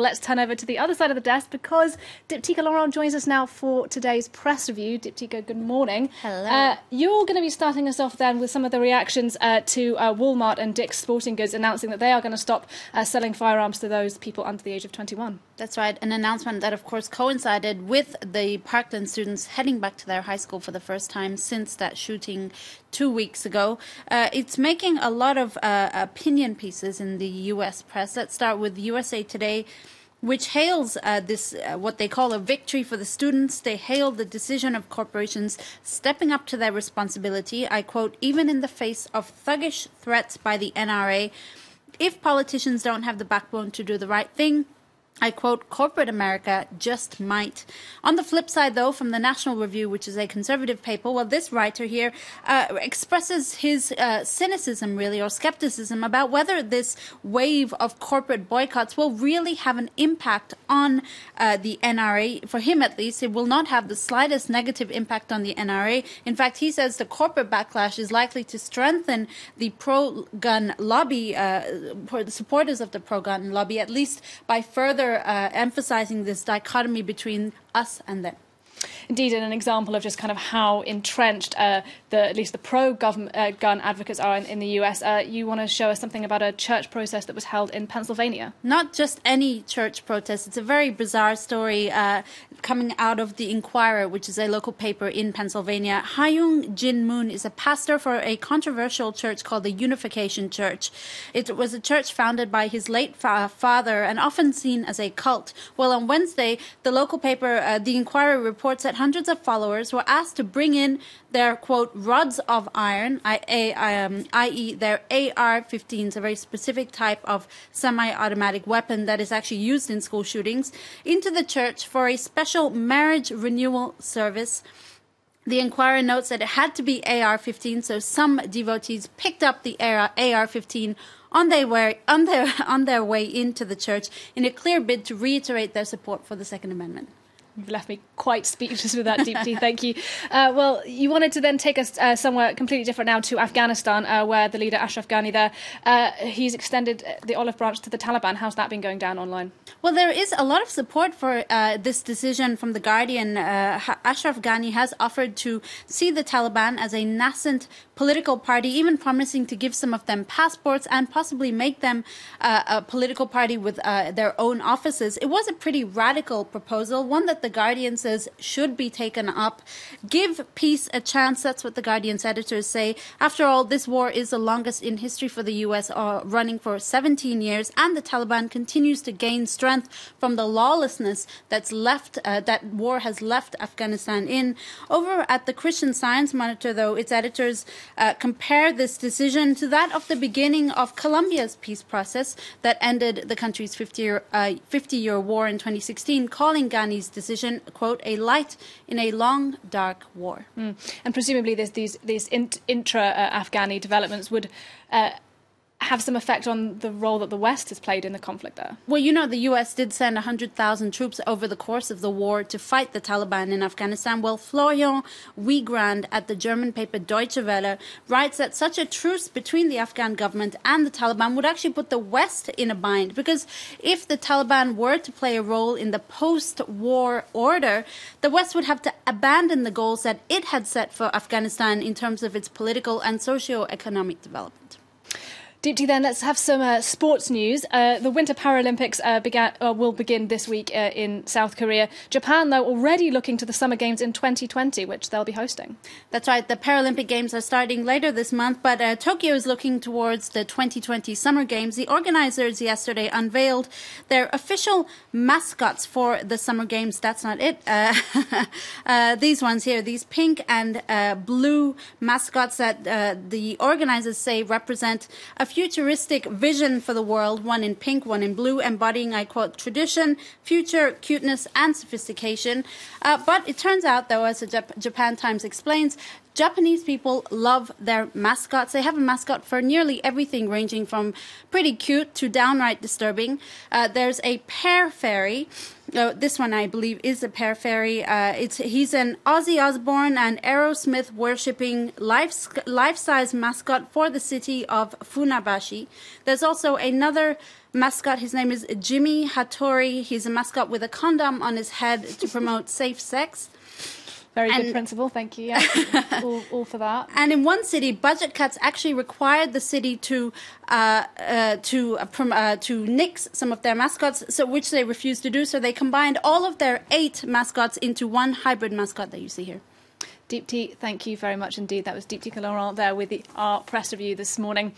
let's turn over to the other side of the desk because Diptyque Laurent joins us now for today's press review. Diptyque, good morning. Hello. You're going to be starting us off then with some of the reactions to Walmart and Dick's Sporting Goods announcing that they are going to stop selling firearms to those people under the age of 21. That's right, an announcement that, of course, coincided with the Parkland students heading back to their high school for the first time since that shooting 2 weeks ago. It's making a lot of opinion pieces in the U.S. press. Let's start with USA Today, which hails this, what they call a victory for the students. They hail the decision of corporations stepping up to their responsibility. I quote, even in the face of thuggish threats by the NRA, if politicians don't have the backbone to do the right thing, I quote, corporate America just might. On the flip side, though, from the National Review, which is a conservative paper, well, this writer here expresses his cynicism, really, or skepticism about whether this wave of corporate boycotts will really have an impact on the NRA. For him, at least, it will not have the slightest negative impact on the NRA. In fact, he says the corporate backlash is likely to strengthen the pro-gun lobby, the supporters of the pro-gun lobby, at least by further emphasizing this dichotomy between us and them. Indeed, and an example of just kind of how entrenched at least the pro-gun advocates are in the US. You want to show us something about a church protest that was held in Pennsylvania? Not just any church protest. It's a very bizarre story coming out of the Inquirer, which is a local paper in Pennsylvania. Hyung Jin Moon is a pastor for a controversial church called the Unification Church. It was a church founded by his late father and often seen as a cult. Well, on Wednesday, the local paper, the Inquirer, reports that hundreds of followers were asked to bring in their, quote, rods of iron, i.e. their AR-15s, a very specific type of semi-automatic weapon that is actually used in school shootings, into the church for a special marriage renewal service. The Inquirer notes that it had to be AR-15, so some devotees picked up the AR-15 on their way into the church in a clear bid to reiterate their support for the Second Amendment. You've left me quite speechless with that, Deepti. Thank you. Well, you wanted to then take us somewhere completely different now to Afghanistan, where the leader, Ashraf Ghani, he's extended the olive branch to the Taliban. How's that been going down online? Well, there is a lot of support for this decision from The Guardian. Ashraf Ghani has offered to see the Taliban as a nascent political party, even promising to give some of them passports and possibly make them a political party with their own offices. It was a pretty radical proposal, one that The Guardian says should be taken up. Give peace a chance, that's what The Guardian's editors say. After all, this war is the longest in history for the US, running for 17 years, and the Taliban continues to gain strength from the lawlessness that's left, that war has left Afghanistan in. Over at the Christian Science Monitor, though, its editors compare this decision to that of the beginning of Colombia's peace process that ended the country's 50-year war in 2016, calling Ghani's decision, quote, a light in a long, dark war. And presumably these intra-Afghani developments would have some effect on the role that the West has played in the conflict there. Well, you know, the U.S. did send 100,000 troops over the course of the war to fight the Taliban in Afghanistan. Well, Florian Wiegrand at the German paper Deutsche Welle writes that such a truce between the Afghan government and the Taliban would actually put the West in a bind, because if the Taliban were to play a role in the post-war order, the West would have to abandon the goals that it had set for Afghanistan in terms of its political and socio-economic development. Deepti, then let's have some sports news. The Winter Paralympics will begin this week in South Korea. Japan, though, already looking to the Summer Games in 2020, which they'll be hosting. That's right. The Paralympic Games are starting later this month, but Tokyo is looking towards the 2020 Summer Games. The organizers yesterday unveiled their official mascots for the Summer Games. That's not it. These ones here, these pink and blue mascots that the organizers say represent a futuristic vision for the world, one in pink, one in blue, embodying, I quote, tradition, future, cuteness, and sophistication. But it turns out, though, as the Japan Times explains, Japanese people love their mascots. They have a mascot for nearly everything, ranging from pretty cute to downright disturbing. There's a pear fairy. This one, I believe, is a pear fairy. He's an Ozzy Osbourne and Aerosmith worshipping life-size mascot for the city of Funabashi. There's also another mascot. His name is Jimmy Hattori. He's a mascot with a condom on his head to promote safe sex. Very good principle, thank you. Yeah. all for that. And in one city, budget cuts actually required the city to nix some of their mascots, so which they refused to do. So they combined all of their 8 mascots into one hybrid mascot that you see here. Deepti, thank you very much indeed. That was Deepti Laurent there with our press review this morning.